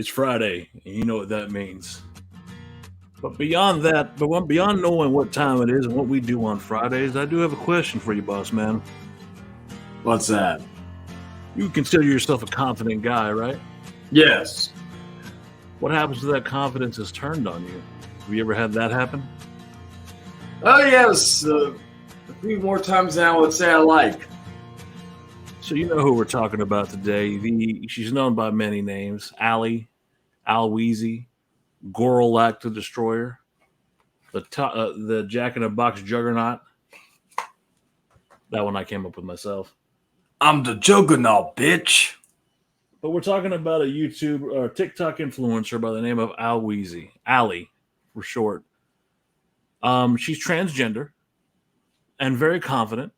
It's Friday, and you know what that means. But beyond that, beyond knowing what time it is and what we do on Fridays, I do have a question for you, boss man. What's that? You consider yourself a confident guy, right? Yes. What happens when that confidence is turned on you? Have you ever had that happen? Oh, yes. A few more times than I would say I like. So you know who we're talking about today. She's known by many names: Allie, Al Weezy, Gorlak the Destroyer, the Jack in a Box Juggernaut. That one I came up with myself. I'm the juggernaut, bitch. But we're talking about a YouTube or TikTok influencer by the name of Al Weezy, Allie for short. She's transgender and very confident.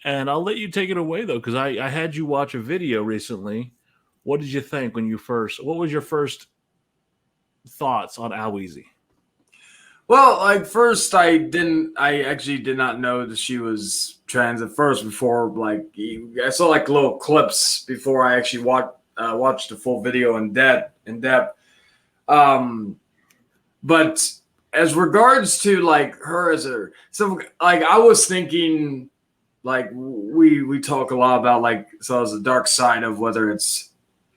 And I'll let you take it away though, because I had you watch a video recently. What did you think when you first? What was your first thoughts on Al Weezy? Well, like first, I actually did not know that she was trans at first. Before, I saw like little clips before I actually watched the full video in depth. But as regards to like her as a I was thinking like we talk a lot about like so as the dark side of whether it's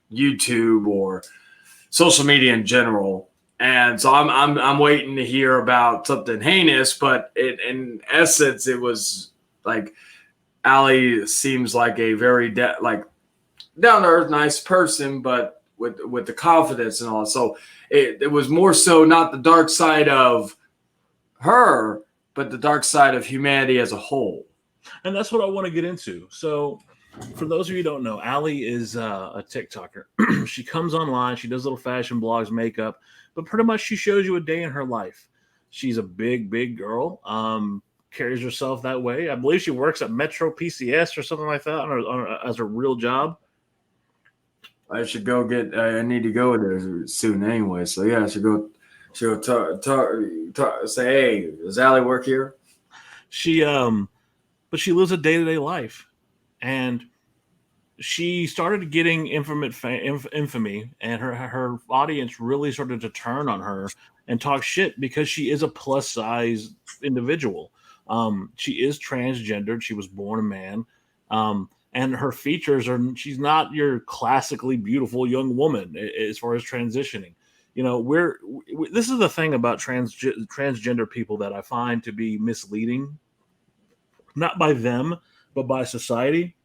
YouTube or social media in general. And so I'm waiting to hear about something heinous, but in essence, it was like Allie seems like a very down to earth, nice person, but with the confidence and all. So it was more so not the dark side of her, but the dark side of humanity as a whole. And that's what I want to get into. So, for those of you who don't know, Allie is a TikToker. She comes online, she does little fashion blogs, makeup, but pretty much she shows you a day in her life. She's a big girl. Carries herself that way. I believe she works at Metro PCS or something like that as a real job. I should go get. I need to go there soon anyway. So yeah, I should go. Talk. Say, hey, does Allie work here? But she lives a day to day life, and she started getting infamy, and her audience really started to turn on her and talk shit because she is a plus size individual. She is transgendered. She was born a man. And her features are, she's not your classically beautiful young woman as far as transitioning. You know, this is the thing about transgender people that I find to be misleading, not by them, but by society.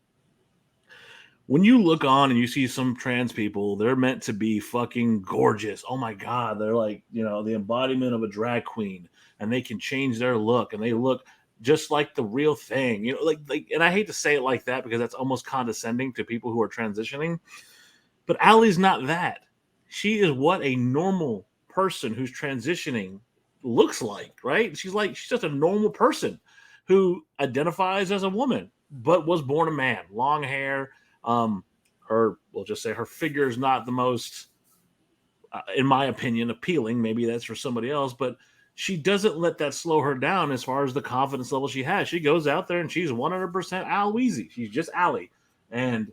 When you look on and you see some trans people, they're meant to be fucking gorgeous. Oh my God. They're like, the embodiment of a drag queen, and they can change their look and they look just like the real thing, and I hate to say it like that because that's almost condescending to people who are transitioning. But Allie's not that. She is what a normal person who's transitioning looks like, right? She's just a normal person who identifies as a woman, but was born a man, long hair. We'll just say her figure is not the most, in my opinion, appealing. Maybe that's for somebody else, but she doesn't let that slow her down as far as the confidence level she has. She goes out there and she's 100% Al Weezy. She's just Allie. And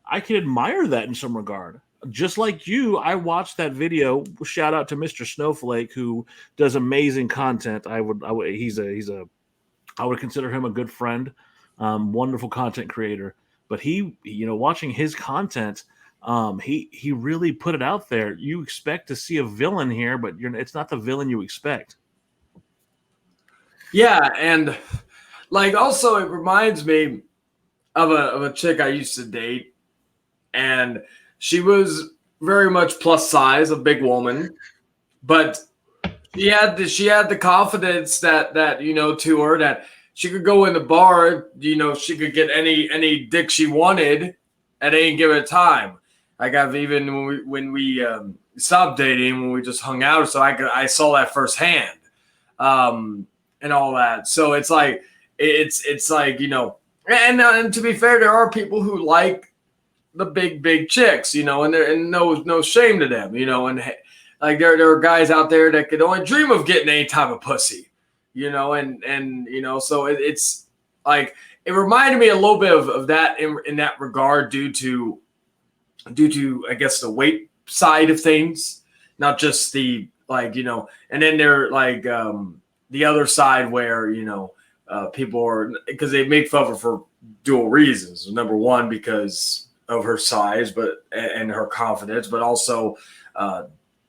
I can admire that in some regard. Just like you, I watched that video. Shout out to Mr. Snowflake, who does amazing content. I would consider him a good friend, wonderful content creator. But watching his content, he really put it out there. You expect to see a villain here, but it's not the villain you expect. Yeah, and also it reminds me of a chick I used to date, and she was very much plus size, a big woman, but she had the confidence that to her that she could go in the bar, she could get any dick she wanted at any given time. Like I've even when we stopped dating, when we just hung out, so I saw that firsthand, and all that. So it's like and to be fair, there are people who like the big chicks, and no shame to them, and like there are guys out there that could only dream of getting any type of pussy, so it's like it reminded me a little bit of that in that regard due to I guess the weight side of things, not just the like, and then they're like the other side where, people are, because they make fun of her for dual reasons. Number one, because of her size, and her confidence, but also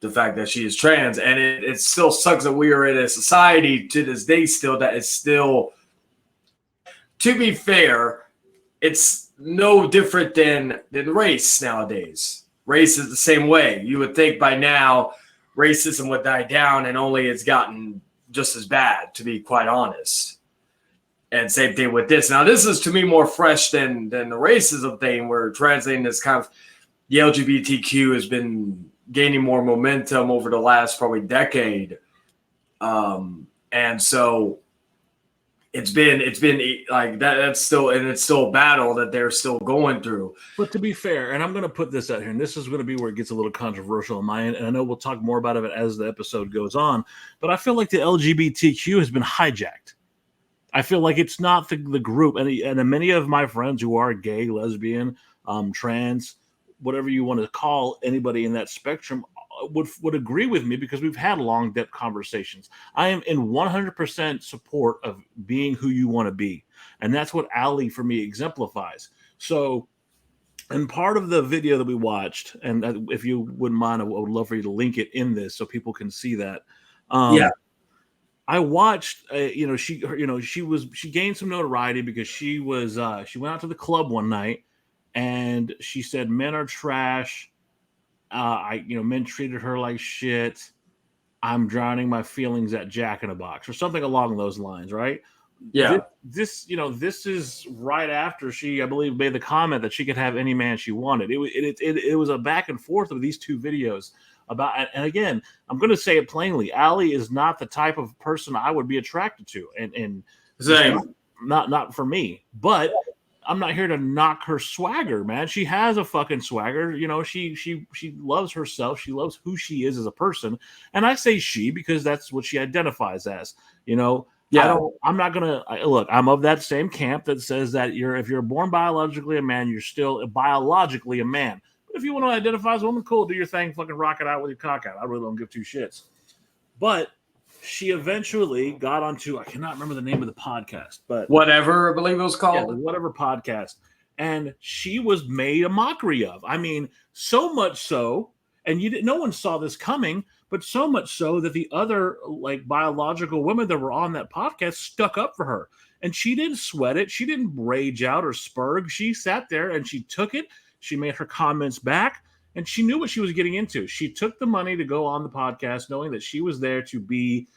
the fact that she is trans. And it still sucks that we are in a society to this day still that is still, to be fair, it's no different than race nowadays. Race is the same way. You would think by now racism would die down, and only it's gotten just as bad, to be quite honest. And same thing with this. Now, this is to me more fresh than the racism thing, where translating this kind of the LGBTQ has been gaining more momentum over the last probably decade. And so it's been like that's still, and it's still a battle that they're still going through. But to be fair, and I'm going to put this out here, and this is going to be where it gets a little controversial on my end, and I know we'll talk more about it as the episode goes on, but I feel like the LGBTQ has been hijacked. I feel like it's not the group, and many of my friends who are gay, lesbian, trans, whatever you want to call anybody in that spectrum, would agree with me, because we've had long depth conversations. I am in 100% support of being who you want to be, and that's what Ali for me exemplifies. So, and part of the video that we watched, and if you wouldn't mind, I would love for you to link it in this so people can see that. Yeah. I watched, she gained some notoriety because she went out to the club one night and she said men are trash. Men treated her like shit. I'm drowning my feelings at Jack in a Box or something along those lines, right? Yeah. This is right after she, I believe, made the comment that she could have any man she wanted. It was a back and forth of these two videos about, and again, I'm going to say it plainly, Ali is not the type of person I would be attracted to, and not for me. But I'm not here to knock her swagger, man. She has a fucking swagger. She loves herself. She loves who she is as a person, and I say she because that's what she identifies as. Yeah. I'm not gonna look. I'm of that same camp that says that if you're born biologically a man, you're still biologically a man. But if you want to identify as a woman, cool, do your thing, fucking rock it out with your cock out. I really don't give two shits. But she eventually got onto, I cannot remember the name of the podcast, but whatever, I believe it was called. Yeah, whatever podcast. And she was made a mockery of. I mean, so much so, and no one saw this coming, but so much so that the other like biological women that were on that podcast stuck up for her. And she didn't sweat it. She didn't rage out or spurg. She sat there and she took it. She made her comments back, and she knew what she was getting into. She took the money to go on the podcast knowing that she was there to be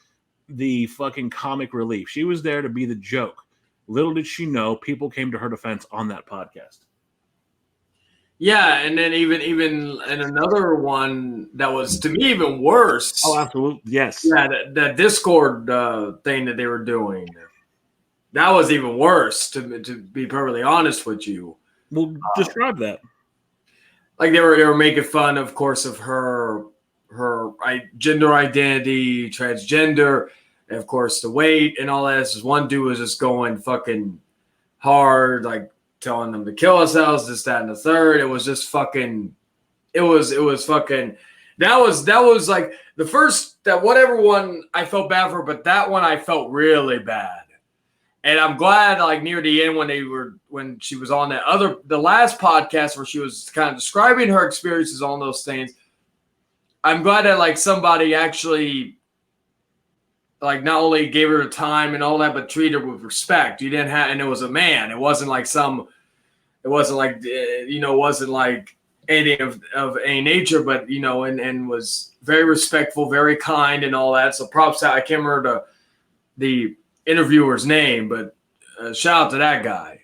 the fucking comic relief. She was there to be the joke. Little did she know, people came to her defense on that podcast. Yeah, and then even in another one that was to me even worse. Oh, absolutely, yes. Yeah, that Discord thing that they were doing, that was even worse. To be perfectly honest with you. Well, describe that. Like they were making fun, of course, of her gender identity, transgender, and of course the weight and all that. This one dude was just going fucking hard, like telling them to kill ourselves, this, that, and the third. It was just fucking. It was fucking. That was like the first, that whatever one I felt bad for, but that one I felt really bad. And I'm glad, like near the end when she was on the last podcast where she was kind of describing her experiences on those things. I'm glad that like somebody actually like not only gave her the time and all that, but treated her with respect. You didn't have, and it was a man. It wasn't like it wasn't like anything of a nature, but and was very respectful, very kind, and all that. So props out. I can't remember the interviewer's name, but shout out to that guy,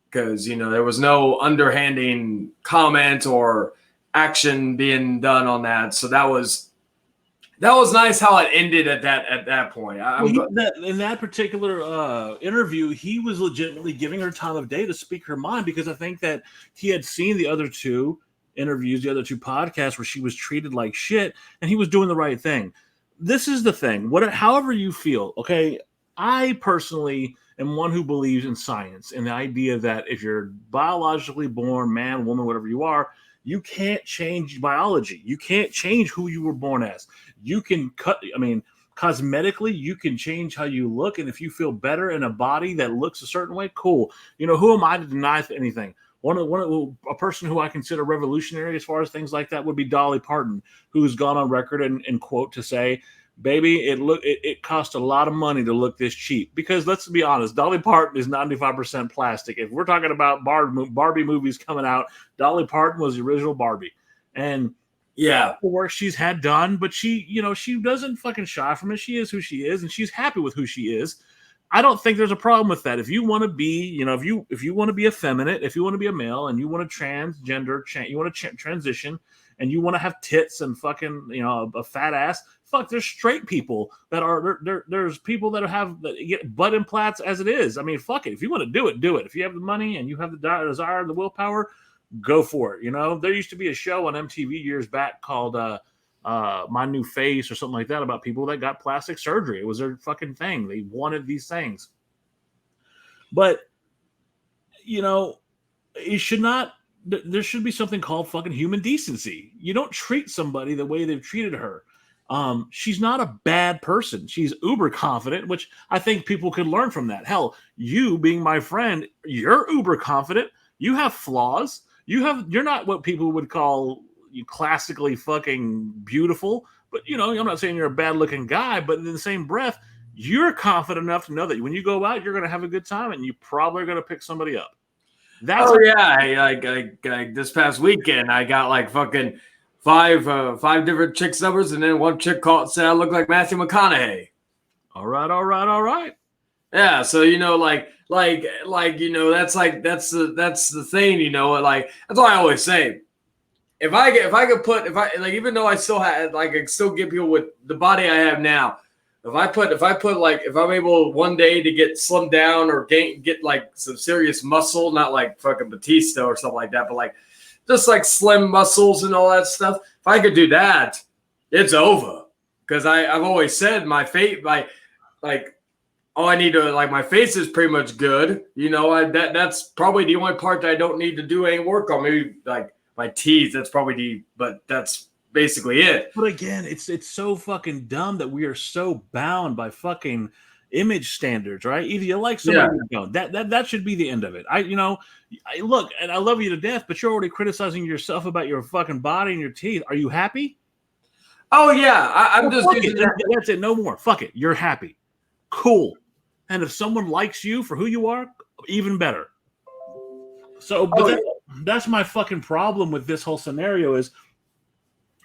because there was no underhanding comment or action being done on that. So that was nice how it ended at that point. In that particular interview, he was legitimately giving her time of day to speak her mind, because I think that he had seen the other two interviews, the other two podcasts where she was treated like shit, and he was doing the right thing. This is the thing. However you feel, okay? I personally am one who believes in science and the idea that if you're biologically born, man, woman, whatever you are, You can't change biology. You can't change who you were born as. You can cosmetically, you can change how you look. And if you feel better in a body that looks a certain way, cool. Who am I to deny anything? A person who I consider revolutionary as far as things like that would be Dolly Parton, who's gone on record and quote to say, baby, it cost a lot of money to look this cheap. Because let's be honest, Dolly Parton is 95% plastic. If we're talking about Barbie movies coming out, Dolly Parton was the original Barbie. And yeah, the work she's had done, but she doesn't fucking shy from it. She is who she is, and she's happy with who she is. I don't think there's a problem with that. If you want to be, if you want to be effeminate, if you want to be a male, and you want to transgender, you want to transition, and you want to have tits and fucking, a fat ass. Fuck, there's straight people that are there's people that get butt implants as it is. I mean, fuck it. If you want to do it, do it. If you have the money and you have the desire and the willpower, go for it. There used to be a show on MTV years back called My New Face or something like that about people that got plastic surgery. It was their fucking thing. They wanted these things. But, it should not, there should be something called fucking human decency. You don't treat somebody the way they've treated her. She's not a bad person. She's uber confident, which I think people could learn from that. Hell, you being my friend, you're uber confident. You have flaws. You're not what people would call you classically fucking beautiful, but I'm not saying you're a bad looking guy, but in the same breath, you're confident enough to know that when you go out, you're going to have a good time and you probably are going to pick somebody up. I this past weekend, I got like fucking five different chicks numbers, and then one chick said I look like Matthew McConaughey. All right. Yeah, so that's the thing, like that's why I always say, if even though I still have I can still get people with the body I have now. If I'm able one day to get slimmed down or get like some serious muscle, not like fucking Batista or something like that, but like just like slim muscles and all that stuff. If I could do that, it's over. Because I've always said my face, all I need to my face is pretty much good. That's probably the only part that I don't need to do any work on. Maybe like my teeth. But that's basically it. But again, it's so fucking dumb that we are so bound by fucking image standards, right? Either you like somebody or you don't. That should be the end of it. I look, and I love you to death, but you're already criticizing yourself about your fucking body and your teeth. Are you happy? Oh yeah, I'm just that's it. No more. Fuck it. You're happy. Cool. And if someone likes you for who you are, even better. So, but that's my fucking problem with this whole scenario is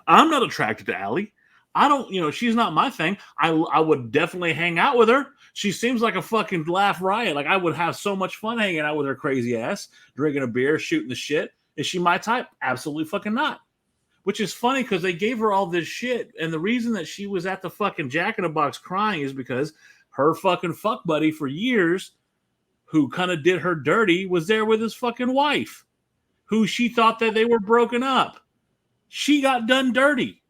I'm not attracted to Allie. I don't, she's not my thing. I would definitely hang out with her. She seems like a fucking laugh riot. Like I would have so much fun hanging out with her crazy ass, drinking a beer, shooting the shit. Is she my type? Absolutely fucking not. Which is funny because they gave her all this shit. And the reason that she was at the fucking Jack in the Box crying is because her fucking fuck buddy for years, who kind of did her dirty, was there with his fucking wife, who she thought that they were broken up. She got done dirty.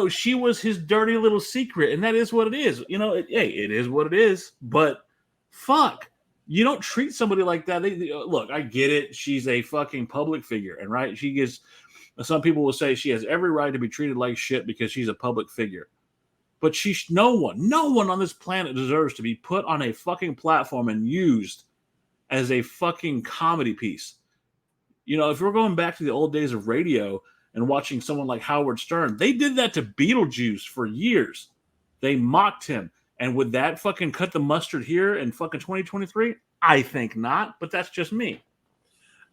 She was his dirty little secret, and that is what it is. It is what it is, but fuck. You don't treat somebody like that. Look, I get it. She's a fucking public figure, and right? Some people will say she has every right to be treated like shit because she's a public figure. But no one on this planet deserves to be put on a fucking platform and used as a fucking comedy piece. If we're going back to the old days of radio and watching someone like Howard Stern, they did that to Beetlejuice for years. They mocked him. And would that fucking cut the mustard here in fucking 2023? I think not, but that's just me.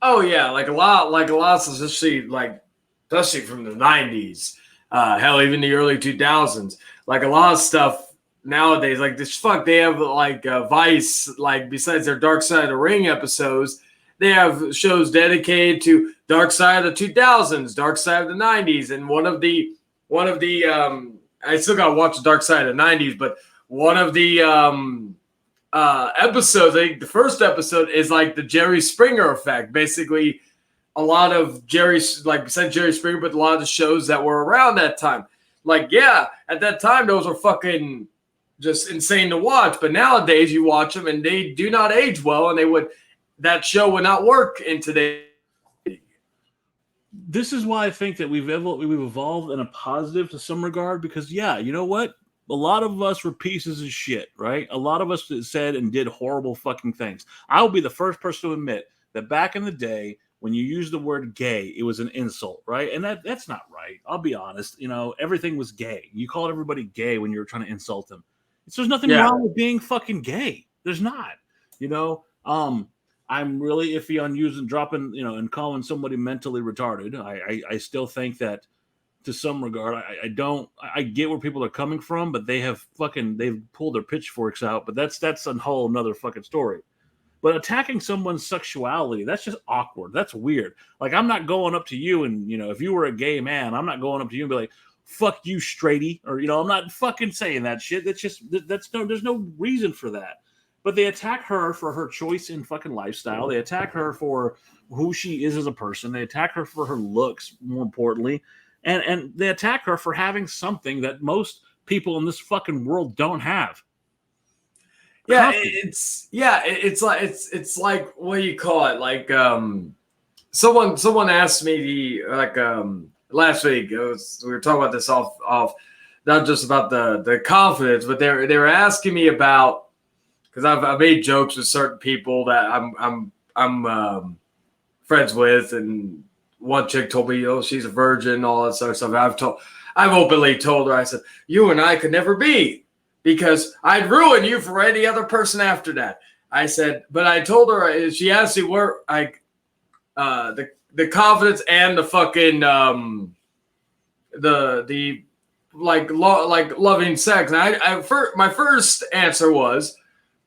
Oh yeah, like a lot, especially from the 90s. Hell, even the early 2000s. Like a lot of stuff nowadays, like this they have Vice, besides their Dark Side of the Ring episodes, they have shows dedicated to Dark Side of the 2000s, Dark Side of the 90s, and one of the I still gotta watch the Dark Side of the 90s, but one of the episodes, the first episode is like the Jerry Springer effect. Basically, a lot of besides Jerry Springer, but a lot of the shows that were around that time. At that time, those were fucking just insane to watch. But nowadays, you watch them and they do not age well, and that show would not work in today. this is why I think that we've evolved in a positive to some regard because yeah, you know what? A lot of us were pieces of shit, right? A lot of us said and did horrible fucking things. I will be the first person to admit that back in the day when you used the word gay, it was an insult, right? And that's not right. I'll be honest. You know, everything was gay. You called everybody gay when you were trying to insult them. So there's nothing Yeah. wrong with being fucking gay. There's not. You know, I'm really iffy on using dropping, you know, and calling somebody mentally retarded. I still think that to some regard, I don't. I get where people are coming from, but they've pulled their pitchforks out. But that's a whole another fucking story. But attacking someone's sexuality, that's just awkward. That's weird. Like I'm not going up to you and you know, if you were a gay man, I'm not going up to you and be like, "Fuck you, straighty," or you know, I'm not fucking saying that shit. That's no. There's no reason for that. But they attack her for her choice in fucking lifestyle. They attack her for who she is as a person. They attack her for her looks, more importantly, and they attack her for having something that most people in this fucking world don't have. Yeah, Confidence. it's like what do you call it? Like someone asked me last week. We were talking about this off not just about the confidence, but they were asking me about because I've made jokes with certain people that I'm friends with, and one chick told me, oh, she's a virgin, all that sort of stuff. I've openly told her, I said, you and I could never be because I'd ruin you for any other person after that. I said, but I told her, she asked me where the confidence and the fucking the like loving sex. And my first answer was,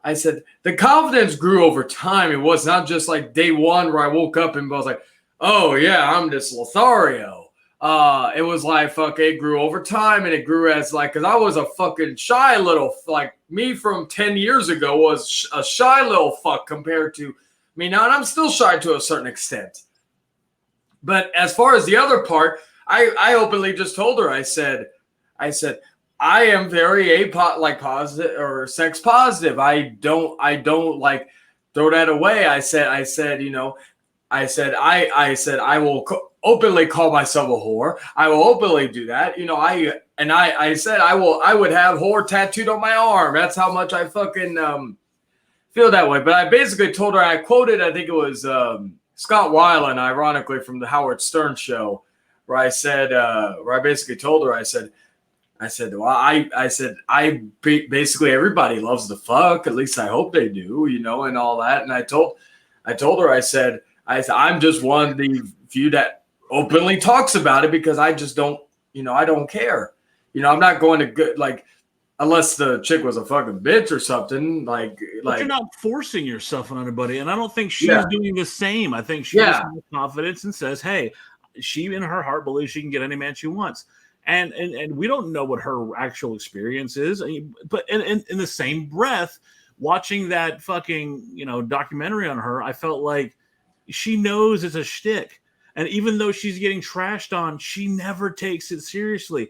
I said the confidence grew over time. It was not just like day one where I woke up and I was like, oh yeah, I'm this Lothario. It was like fuck, it grew over time, and it grew as like because I was a fucking shy little like me from 10 years ago was a shy little fuck compared to me now, and I'm still shy to a certain extent. But as far as the other part, I openly just told her, I said, I am very positive or sex positive. I don't like throw that away. I said, you know, I said I will openly call myself a whore. I will openly do that. You know, I said I would have whore tattooed on my arm. That's how much I fucking feel that way. But I basically told her, I quoted, I think it was Scott Weiland, ironically from the Howard Stern show, where I said, where I basically told her, I said, well, basically everybody loves the fuck. At least I hope they do, you know, and all that. And I told her, I said, I'm just one of the few that openly talks about it because I just don't, you know, I don't care. You know, I'm not going to good like unless the chick was a fucking bitch or something. But You're not forcing yourself on anybody, and I don't think she's yeah, doing the same. I think she just yeah, has confidence and says, "Hey, she in her heart believes she can get any man she wants." And we don't know what her actual experience is, but in the same breath, watching that fucking documentary on her, I felt like she knows it's a shtick. And even though she's getting trashed on, she never takes it seriously.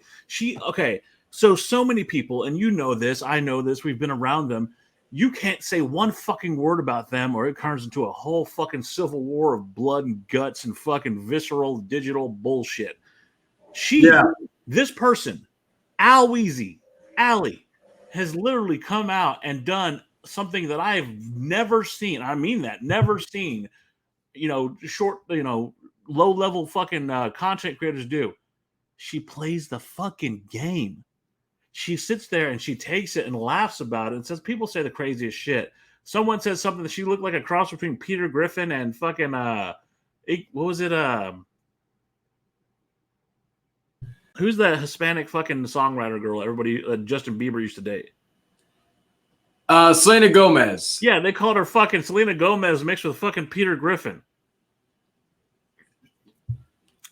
So many people, and you know this, I know this, we've been around them. You can't say one fucking word about them, or it turns into a whole fucking civil war of blood and guts and fucking visceral digital bullshit. yeah. This person, Al Weezy, Allie, has literally come out and done something that I've never seen. I mean that, never seen. Low level fucking content creators do. She plays the fucking game. She sits there and she takes it and laughs about it and says people say the craziest shit. Someone says something that she looked like a cross between Peter Griffin and fucking what was it? Who's that Hispanic fucking songwriter girl? Everybody, Justin Bieber used to date. Selena Gomez. Yeah, they called her fucking Selena Gomez mixed with fucking Peter Griffin.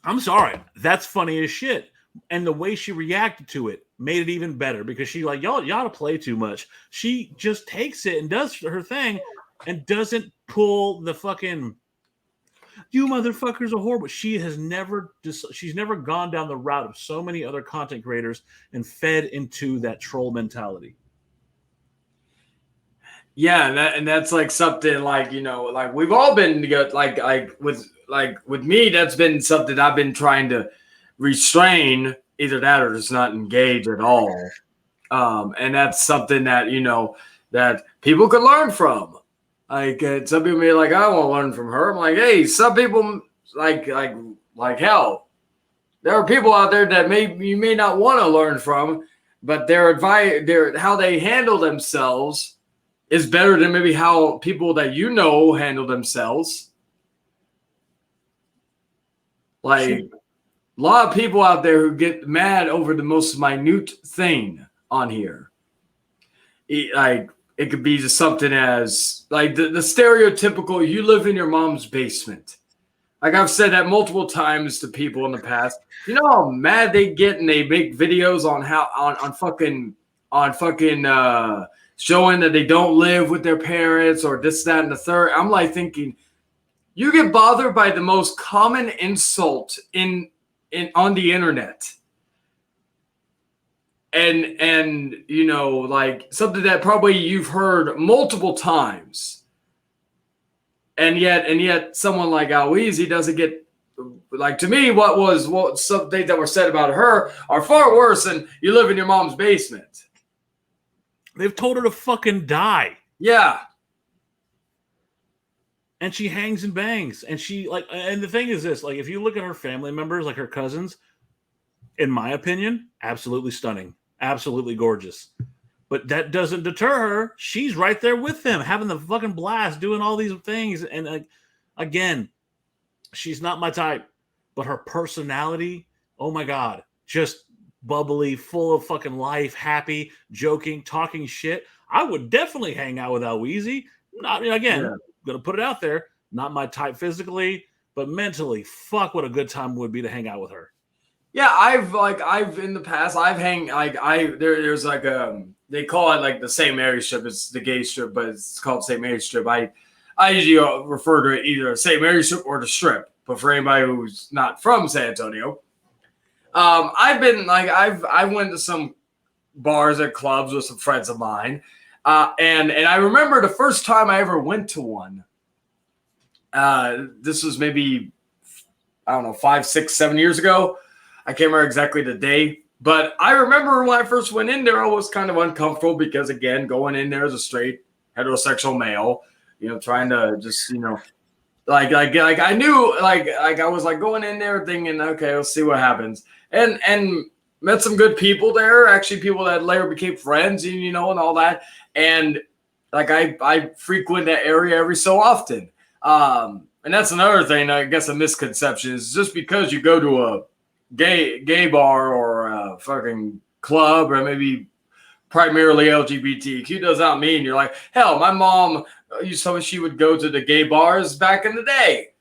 I'm sorry, that's funny as shit. And the way she reacted to it made it even better because she like y'all to play too much. She just takes it and does her thing and doesn't pull the fucking you motherfuckers are horrible. She's never gone down the route of so many other content creators and fed into that troll mentality. Yeah, and that's like something like, like we've all been together, like with me, that's been something I've been trying to restrain, either that or just not engage at all. And that's something that that people could learn from. Like some people may be like, I want to learn from her. I'm like, hey, some people like hell. There are people out there that you may not want to learn from, but their advice, their how they handle themselves is better than maybe how people that handle themselves. Like Sure. a lot of people out there who get mad over the most minute thing on here. Like it could be just something as like the stereotypical you live in your mom's basement. Like I've said that multiple times to people in the past. You know how mad they get and they make videos on how on fucking showing that they don't live with their parents or this, that, and the third. I'm like thinking, you get bothered by the most common insult in on the internet. And like something that probably you've heard multiple times. And yet someone like Weezy doesn't get, like, to me, what some things that were said about her are far worse than you live in your mom's basement. They've told her to fucking die. Yeah. And she hangs and bangs. And and the thing is this, like, if you look at her family members, like her cousins, in my opinion, absolutely stunning. Absolutely gorgeous. But that doesn't deter her. She's right there with them, having the fucking blast, doing all these things. And again, she's not my type, but her personality, oh my God, just bubbly, full of fucking life, happy, joking, talking shit. I would definitely hang out with Weezy. Not, again, gonna put it out there, not my type physically, but mentally, fuck, what a good time would be to hang out with her. Yeah, I've in the past there's like they call it like the St. Mary's strip. It's the gay strip, but it's called St. Mary's strip. I usually refer to it either St. Mary's strip or the strip. But for anybody who's not from San Antonio, I've been like I went to some bars and clubs with some friends of mine, and I remember the first time I ever went to one. This was maybe, I don't know, 5, 6, 7 years ago. I can't remember exactly the day, but I remember when I first went in there, I was kind of uncomfortable because, again, going in there as a straight heterosexual male, trying to just, like I knew, like I was like going in there thinking, okay, let's see what happens, and met some good people there, actually people that later became friends, and all that, and like I frequent that area every so often, and that's another thing, I guess, a misconception is just because you go to a gay bar or a fucking club or maybe primarily LGBTQ does not mean you're like, hell, my mom used to tell me she would go to the gay bars back in the day.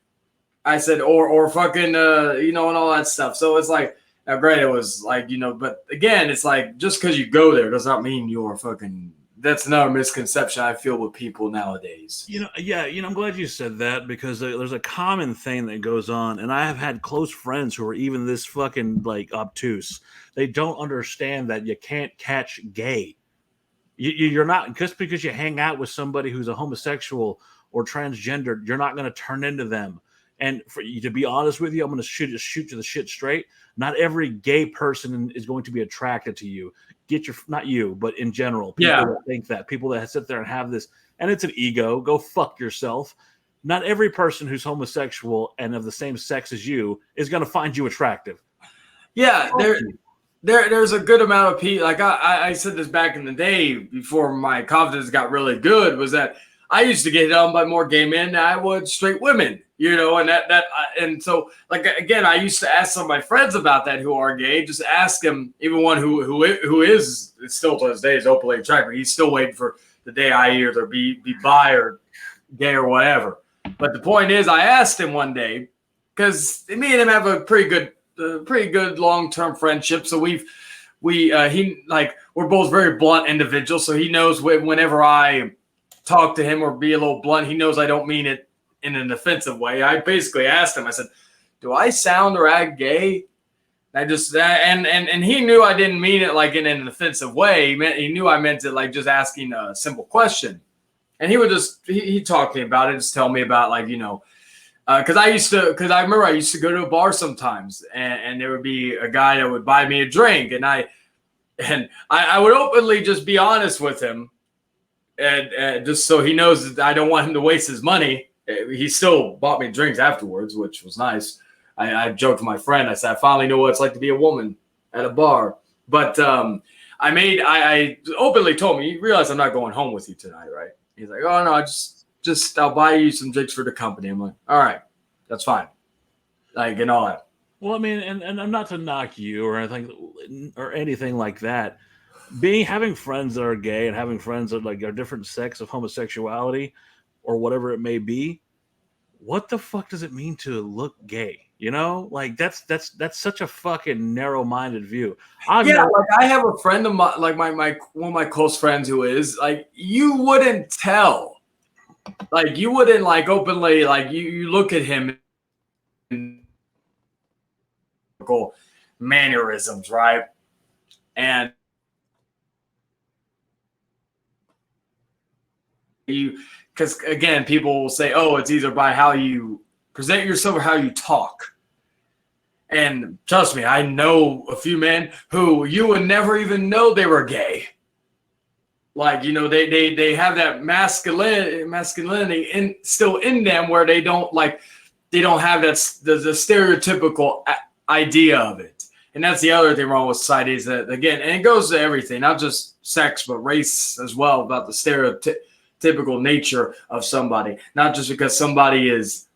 I said, or fucking, and all that stuff. So it's like, now granted, it was like, but again, it's like, just because you go there does not mean you're fucking, that's another misconception I feel with people nowadays. I'm glad you said that because there's a common thing that goes on, and I have had close friends who are even this fucking like obtuse. They don't understand that you can't catch gay. You're not, just because you hang out with somebody who's a homosexual or transgendered, you're not going to turn into them. And for you to be honest with you, I'm going to shoot you the shit straight. Not every gay person is going to be attracted to you. Not you, but in general, people that think that, people that sit there and have this, and it's an ego. Go fuck yourself. Not every person who's homosexual and of the same sex as you is going to find you attractive. Yeah, there's a good amount of people. Like I said this back in the day before my confidence got really good, was that I used to get hit on by more gay men than I would straight women, and so, like, again, I used to ask some of my friends about that who are gay, just ask them, even one who is still to this day is openly attracted. He's still waiting for the day I either be bi or gay or whatever. But the point is, I asked him one day, because me and him have a pretty good long-term friendship. So we're both very blunt individuals. So he knows whenever I talk to him or be a little blunt, he knows I don't mean it in an offensive way. I basically asked him, I said, do I sound or act gay? And he knew I didn't mean it like in an offensive way. He knew I meant it like just asking a simple question. And he would just he talked to me about it, just tell me about like, because I remember I used to go to a bar sometimes, and there would be a guy that would buy me a drink, and I would openly just be honest with him, and just so he knows that I don't want him to waste his money. He still bought me drinks afterwards, which was nice. I joked with my friend. I said, I finally know what it's like to be a woman at a bar. But I openly told him, you realize I'm not going home with you tonight, right? He's like, oh, no, I'll buy you some drinks for the company. I'm like, all right, that's fine. Like, and all that. Well, I mean, and I'm not to knock you or anything like that. Having friends that are gay and having friends that like are different sex of homosexuality or whatever it may be, what the fuck does it mean to look gay? You know, like that's such a fucking narrow-minded view. Like I have a friend of mine, like my one of my close friends who is like, you wouldn't tell, like you wouldn't like openly like you look at him and mannerisms, right? And because again, people will say, oh, it's either by how you present yourself or how you talk. And trust me, I know a few men who you would never even know they were gay. Like, they have that masculinity still in them where they don't have the stereotypical idea of it. And that's the other thing wrong with society is that, again, and it goes to everything, not just sex, but race as well, about the stereotypical nature of somebody. Not just because somebody is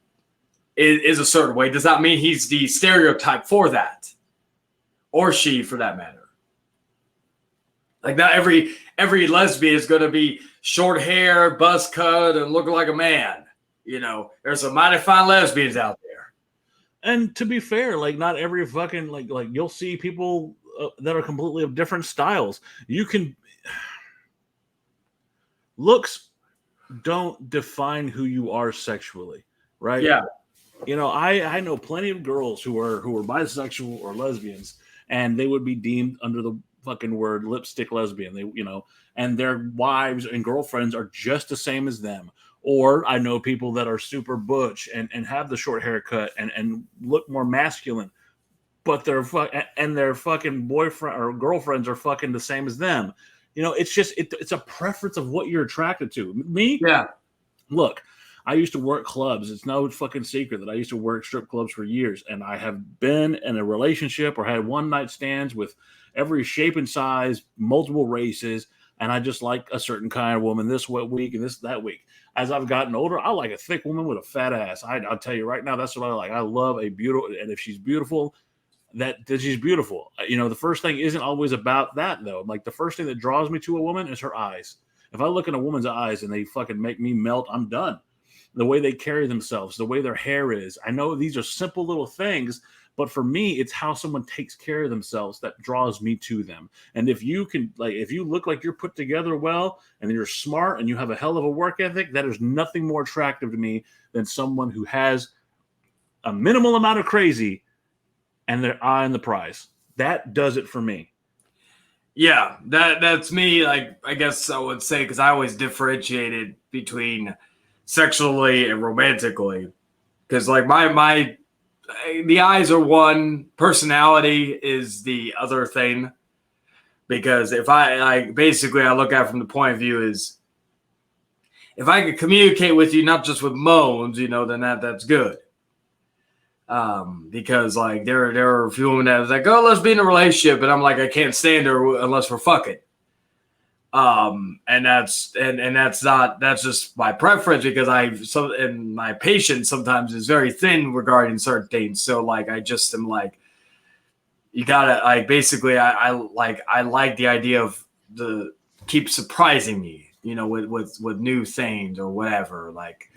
a certain way does not mean he's the stereotype for that, or she for that matter. Like not every lesbian is going to be short hair, buzz cut, and looking like a man. There's some mighty fine lesbians out there. And to be fair, like not every fucking like you'll see people that are completely of different styles. Looks don't define who you are sexually, right? Yeah. I know plenty of girls who are bisexual or lesbians, and they would be deemed under the fucking word lipstick lesbian. And their wives and girlfriends are just the same as them. Or I know people that are super butch and have the short haircut and look more masculine, but their fucking boyfriend or girlfriends are fucking the same as them. It's just it's a preference of what you're attracted to. Me, yeah. Look, I used to work clubs. It's no fucking secret that I used to work strip clubs for years, and I have been in a relationship or had one night stands with every shape and size, multiple races, and I just like a certain kind of woman this week and that week. As I've gotten older, I like a thick woman with a fat ass. I'll tell you right now, that's what I like. I love a beautiful, and if she's beautiful, that she's beautiful. The first thing isn't always about that though. Like the first thing that draws me to a woman is her eyes. If I look in a woman's eyes and they fucking make me melt, I'm done. The way they carry themselves, the way their hair is. I know these are simple little things, but for me, it's how someone takes care of themselves that draws me to them. And if you look like you're put together well and you're smart and you have a hell of a work ethic, that is nothing more attractive to me than someone who has a minimal amount of crazy and their eye on the prize. That does it for me. Yeah, that's me. Like, I guess I would say, because I always differentiated between sexually and romantically, because like the eyes are one, personality is the other thing. Because if I look at it from the point of view is, if I could communicate with you not just with moans, then that's good. Because like there are a few women that was like, oh, let's be in a relationship, and I'm like, I can't stand her unless we're fucking. And that's just my preference, because and my patience sometimes is very thin regarding certain things. So like I just am like, you gotta like basically I like the idea of keep surprising me, with new things or whatever, like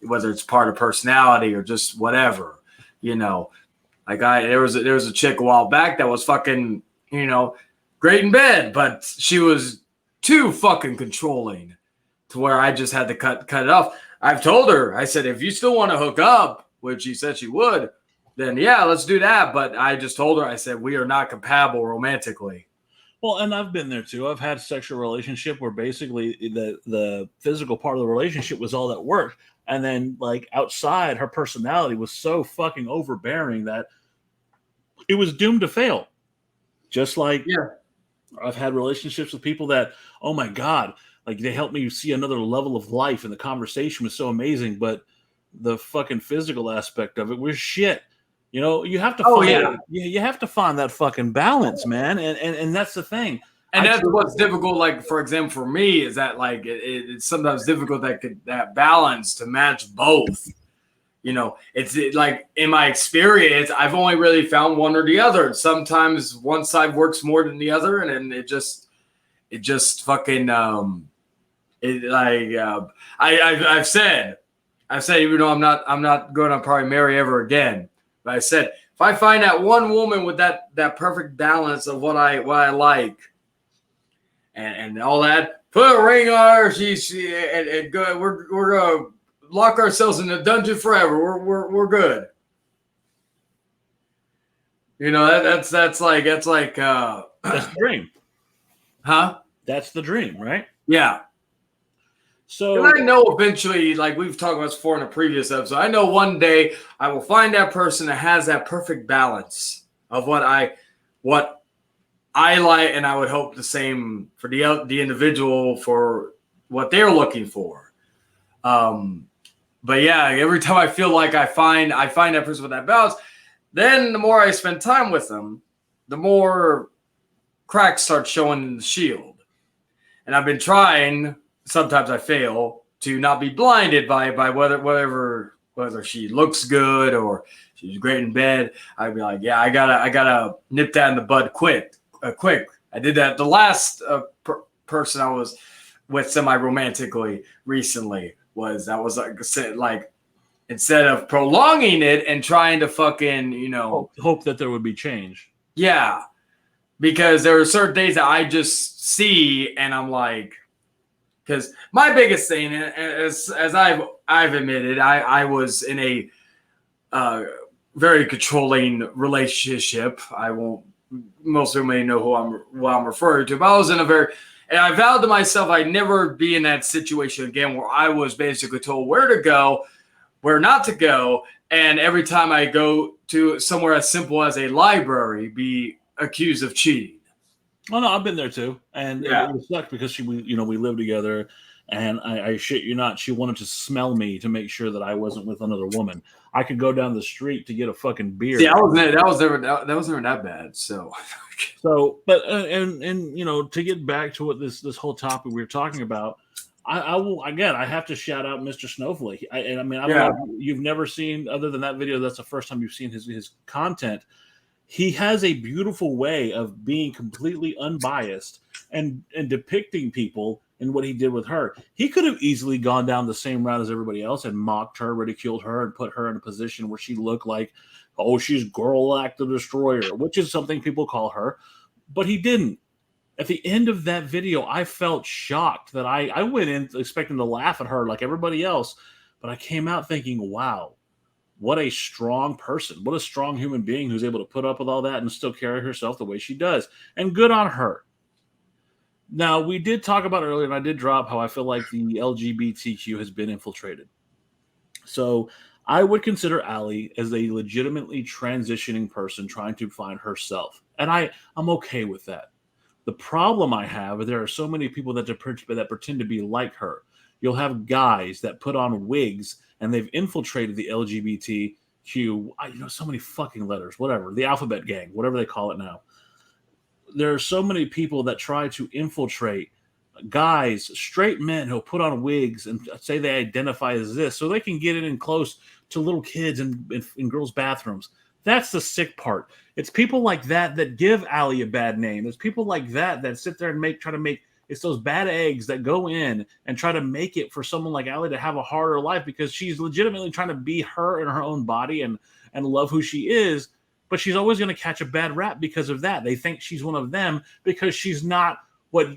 whether it's part of personality or just whatever. Like there was a chick a while back that was fucking, great in bed, but she was too fucking controlling to where I just had to cut it off. I've told her, I said, if you still want to hook up, which she said she would, then yeah, let's do that. But I just told her, I said, we are not compatible romantically. Well, and I've been there too. I've had a sexual relationship where basically the physical part of the relationship was all that worked, and then like outside, her personality was so fucking overbearing that it was doomed to fail. Just like Yeah. I've had relationships with people that, oh my god, like they helped me see another level of life, and the conversation was so amazing, but the fucking physical aspect of it was shit. You know, you have to Oh find yeah. you have to find that fucking balance, man, and that's the thing. And that's what's difficult. Like for example, for me, is that like it's sometimes difficult that balance to match both. You know, like in my experience, I've only really found one or the other. Sometimes one side works more than the other, and then it just fucking it like I've said even though I'm not going to probably marry ever again, but I said if I find that one woman with that perfect balance of what I like and all that, put a ring on her, she and go, we're gonna lock ourselves in the dungeon forever. We're good. You know that's like that's the dream. huh? That's the dream, right? Yeah. So And I know eventually, like we've talked about this before in a previous episode, I know one day I will find that person that has that perfect balance of what I like, and I would hope the same for the individual for what they're looking for. But yeah, every time I feel like I find that person with that balance, then the more I spend time with them, the more cracks start showing in the shield. And I've been trying. Sometimes I fail to not be blinded by whether she looks good or she's great in bed. I'd be like, yeah, I gotta nip that in the bud quick. I did that the last person I was with semi-romantically recently was like instead of prolonging it and trying to fucking hope that there would be change. Yeah, because there are certain days that I just see and I'm like, because my biggest thing, as I've admitted, I was in a very controlling relationship. I won't. Most of you may know who I'm referring to, but I was in a very, and I vowed to myself I'd never be in that situation again where I was basically told where to go, where not to go, and every time I go to somewhere as simple as a library, be accused of cheating. Oh no, I've been there too, and Yeah. it sucked because we lived together, and I shit you not, she wanted to smell me to make sure that I wasn't with another woman. I could go down the street to get a fucking beer. Yeah, that was never that bad. So, but to get back to what this whole topic we were talking about, I will again. I have to shout out Mr. Snowflake. I don't know if you've never seen other than that video. That's the first time you've seen his content. He has a beautiful way of being completely unbiased and depicting people in what he did with her. He could have easily gone down the same route as everybody else and mocked her, ridiculed her, and put her in a position where she looked like, oh, she's Girl the Destroyer, which is something people call her. But he didn't. At the end of that video, I felt shocked that I went in expecting to laugh at her like everybody else, but I came out thinking, wow, what a strong person, what a strong human being who's able to put up with all that and still carry herself the way she does. And good on her. Now, we did talk about earlier, and I did drop how I feel like the LGBTQ has been infiltrated. So I would consider Allie as a legitimately transitioning person trying to find herself. And I'm okay with that. The problem I have is there are so many people that pretend to be like her. You'll have guys that put on wigs and they've infiltrated the LGBTQ, so many fucking letters, whatever, the alphabet gang, whatever they call it now. There are so many people that try to infiltrate guys, straight men who'll put on wigs and say they identify as this so they can get in close to little kids in girls' bathrooms. That's the sick part. It's people like that give Allie a bad name. There's people like that sit there and try to make it's those bad eggs that go in and try to make it for someone like Allie to have a harder life because she's legitimately trying to be her in her own body and love who she is, but she's always going to catch a bad rap because of that. They think she's one of them because she's not what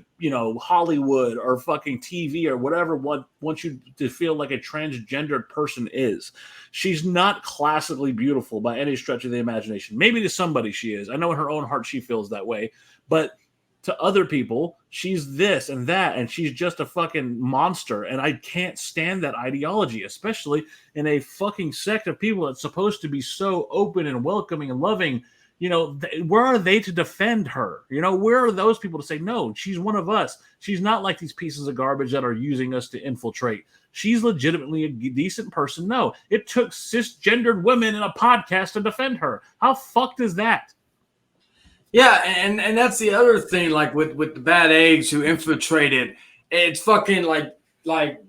Hollywood or fucking TV or whatever wants you to feel like a transgendered person is. She's not classically beautiful by any stretch of the imagination. Maybe to somebody she is. I know in her own heart she feels that way, but to other people, she's this and that, and she's just a fucking monster. And I can't stand that ideology, especially in a fucking sect of people that's supposed to be so open and welcoming and loving. Where are they to defend her? Where are those people to say, no, she's one of us. She's not like these pieces of garbage that are using us to infiltrate. She's legitimately a decent person. No, it took cisgendered women in a podcast to defend her. How fucked is that? Yeah, and that's the other thing, like with the bad eggs who infiltrated, it's fucking like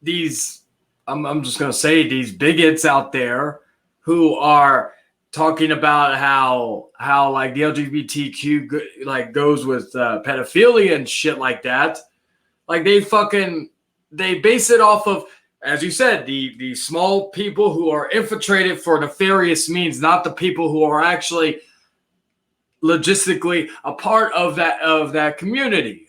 these. I'm just gonna say these bigots out there who are talking about how like the LGBTQ like goes with pedophilia and shit like that. Like they base it off of, as you said, the small people who are infiltrated for nefarious means, not the people who are actually logistically a part of that community.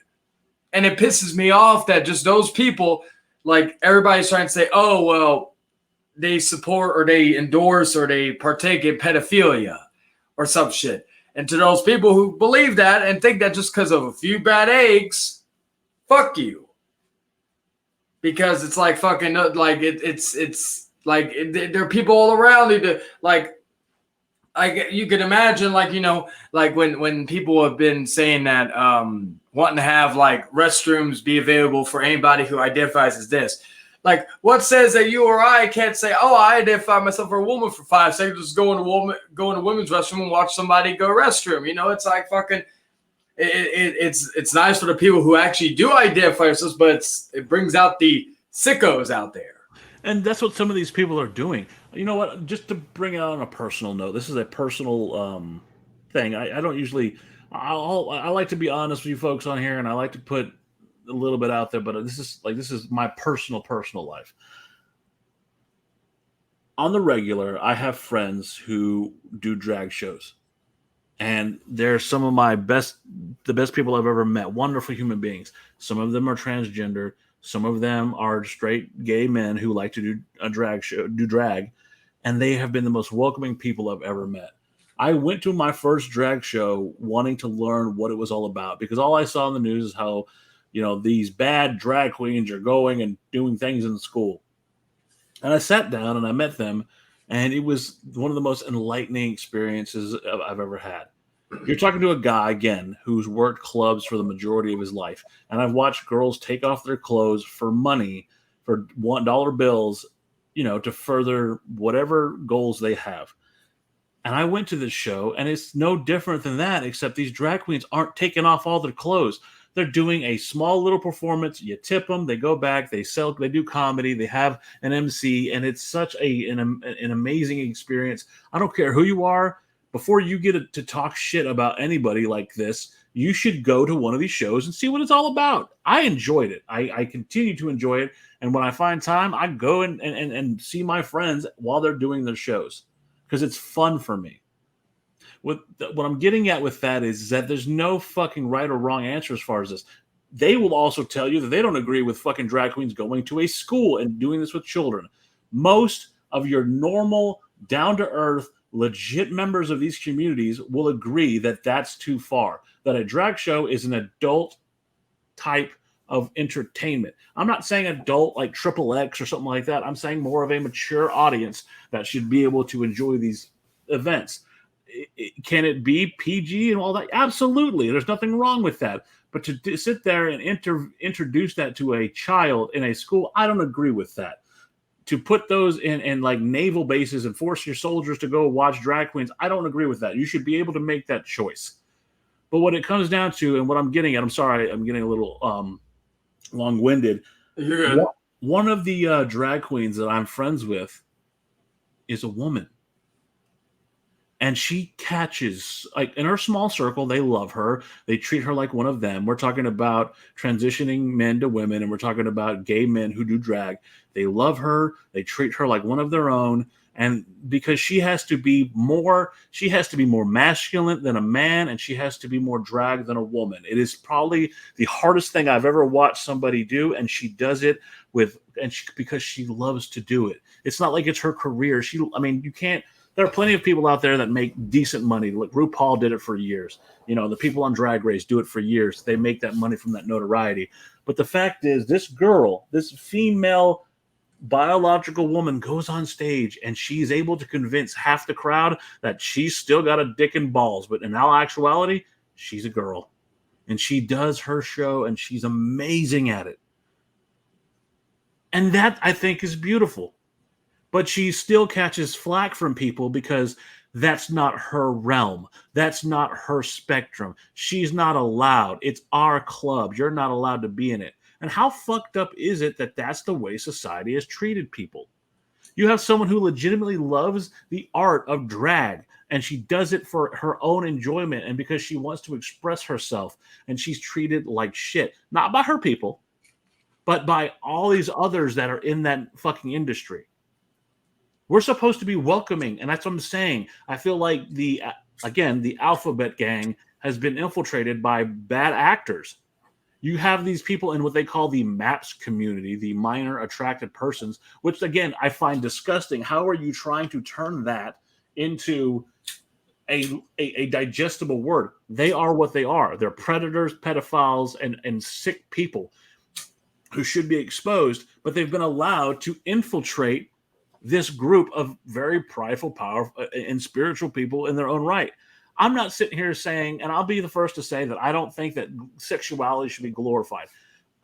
And it pisses me off that just those people, like everybody's trying to say, oh well, they support or they endorse or they partake in pedophilia or some shit. And to those people who believe that and think that just because of a few bad eggs, fuck you. Because it's like fucking like it's like there are people all around you to like you can imagine, like, like when people have been saying that wanting to have like restrooms be available for anybody who identifies as this. Like, what says that you or I can't say, oh, I identify myself as a woman for 5 seconds, just go in a women's restroom and watch somebody go restroom. It's like fucking it's nice for the people who actually do identify themselves, but it brings out the sickos out there. And that's what some of these people are doing. You know what? Just to bring it on a personal note, this is a personal thing. I don't usually. I like to be honest with you folks on here, and I like to put a little bit out there. But this is my personal life. On the regular, I have friends who do drag shows, and they're some of the best people I've ever met. Wonderful human beings. Some of them are transgender. Some of them are straight gay men who like to do a drag show, do drag, and they have been the most welcoming people I've ever met. I went to my first drag show wanting to learn what it was all about, because all I saw in the news is how, these bad drag queens are going and doing things in school. And I sat down and I met them, and it was one of the most enlightening experiences I've ever had. You're talking to a guy, again, who's worked clubs for the majority of his life. And I've watched girls take off their clothes for money, for $1 bills, to further whatever goals they have. And I went to this show, and it's no different than that, except these drag queens aren't taking off all their clothes. They're doing a small little performance. You tip them, they go back, they do comedy, they have an MC, and it's such an amazing experience. I don't care who you are. Before you get to talk shit about anybody like this, you should go to one of these shows and see what it's all about. I enjoyed it. I continue to enjoy it. And when I find time, I go and see my friends while they're doing their shows, because it's fun for me. What I'm getting at with that is that there's no fucking right or wrong answer as far as this. They will also tell you that they don't agree with fucking drag queens going to a school and doing this with children. Most of your normal, down-to-earth, legit members of these communities will agree that that's too far, that a drag show is an adult type of entertainment. I'm not saying adult like XXX or something like that. I'm saying more of a mature audience that should be able to enjoy these events. Can it be PG and all that? Absolutely. There's nothing wrong with that. But to sit there and introduce that to a child in a school, I don't agree with that. To put those in like naval bases and force your soldiers to go watch drag queens, I don't agree with that. You should be able to make that choice. But what it comes down to, and what I'm getting at, I'm sorry, I'm getting a little long-winded. You're good. One of the drag queens that I'm friends with is a woman. And she catches, like, in her small circle, they love her. They treat her like one of them. We're talking about transitioning men to women, and we're talking about gay men who do drag. They love her. They treat her like one of their own. And because she has to be more masculine than a man, and she has to be more drag than a woman. It is probably the hardest thing I've ever watched somebody do, and she does it because she loves to do it. It's not like it's her career. You can't There are plenty of people out there that make decent money. Look, RuPaul did it for years. The people on Drag Race do it for years. They make that money from that notoriety. But the fact is, this girl, this female biological woman goes on stage and she's able to convince half the crowd that she's still got a dick and balls. But in all actuality, she's a girl. And she does her show and she's amazing at it. And that, I think, is beautiful. But she still catches flack from people because that's not her realm. That's not her spectrum. She's not allowed. It's our club. You're not allowed to be in it. And how fucked up is it that that's the way society has treated people? You have someone who legitimately loves the art of drag, and she does it for her own enjoyment and because she wants to express herself, and she's treated like shit. Not by her people, but by all these others that are in that fucking industry. We're supposed to be welcoming, and that's what I'm saying. I feel like the alphabet gang has been infiltrated by bad actors. You have these people in what they call the MAPS community, the minor attracted persons, which again I find disgusting. How are you trying to turn that into a digestible word? They are what they are. They're predators, pedophiles, and sick people who should be exposed, but they've been allowed to infiltrate this group of very prideful, powerful, and spiritual people in their own right. I'm not sitting here saying, and I'll be the first to say that I don't think that sexuality should be glorified.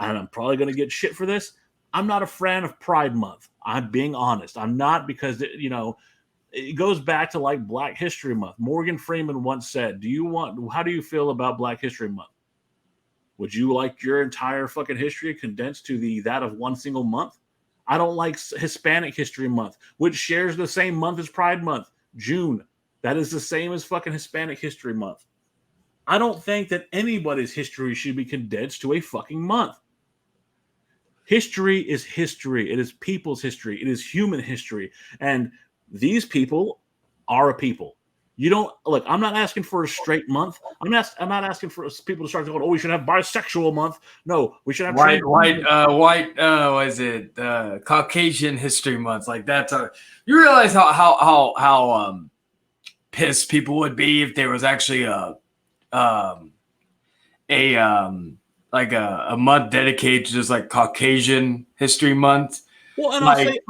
And I'm probably going to get shit for this. I'm not a fan of Pride Month. I'm being honest. I'm not, because, it goes back to like Black History Month. Morgan Freeman once said, how do you feel about Black History Month? Would you like your entire fucking history condensed to that of one single month? I don't like Hispanic History Month, which shares the same month as Pride Month, June. That is the same as fucking Hispanic History Month. I don't think that anybody's history should be condensed to a fucking month. History is history. It is people's history. It is human history. And these people are a people. You don't look. I'm not asking for a straight month. I'm not asking for people to start going, "Oh, we should have bisexual month." No, we should have white. Was it Caucasian History Month? Like that's you realize how pissed people would be if there was actually a month dedicated to just like Caucasian History Month. Well, and I'll say,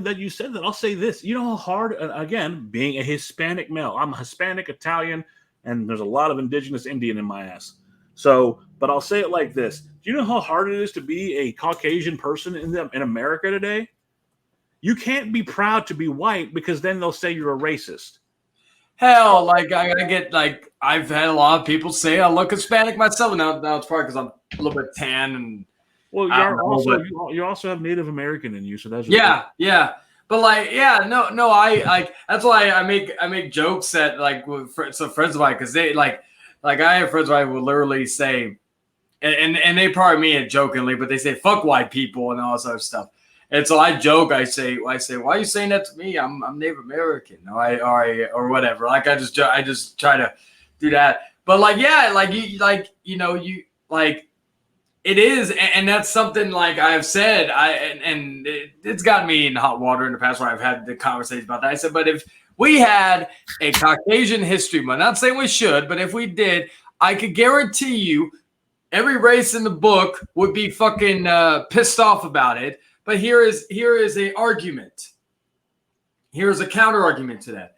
that you said that. I'll say this. You know how hard, again, being a Hispanic male, I'm Hispanic, Italian, and there's a lot of indigenous Indian in my ass. So, but I'll say it like this. Do you know how hard it is to be a Caucasian person in America today? You can't be proud to be white because then they'll say you're a racist. Hell, like I get like I've had a lot of people say I look Hispanic myself. Now it's probably because I'm a little bit tan and. Well, you also have Native American in you, so that's yeah. But I like that's why I make jokes at like with some friends of mine because they like I have friends who will literally say, and they probably mean it jokingly, but they say fuck white people and all this other stuff. And so I joke, I say, why are you saying that to me? I'm Native American, or whatever. Like I just try to do that. But it is, and that's something like I've said. It's gotten me in hot water in the past where I've had the conversation about that. I said, but if we had a Caucasian History Month, not saying we should, but if we did, I could guarantee you every race in the book would be fucking pissed off about it. But here is a argument. Here's a counter argument to that.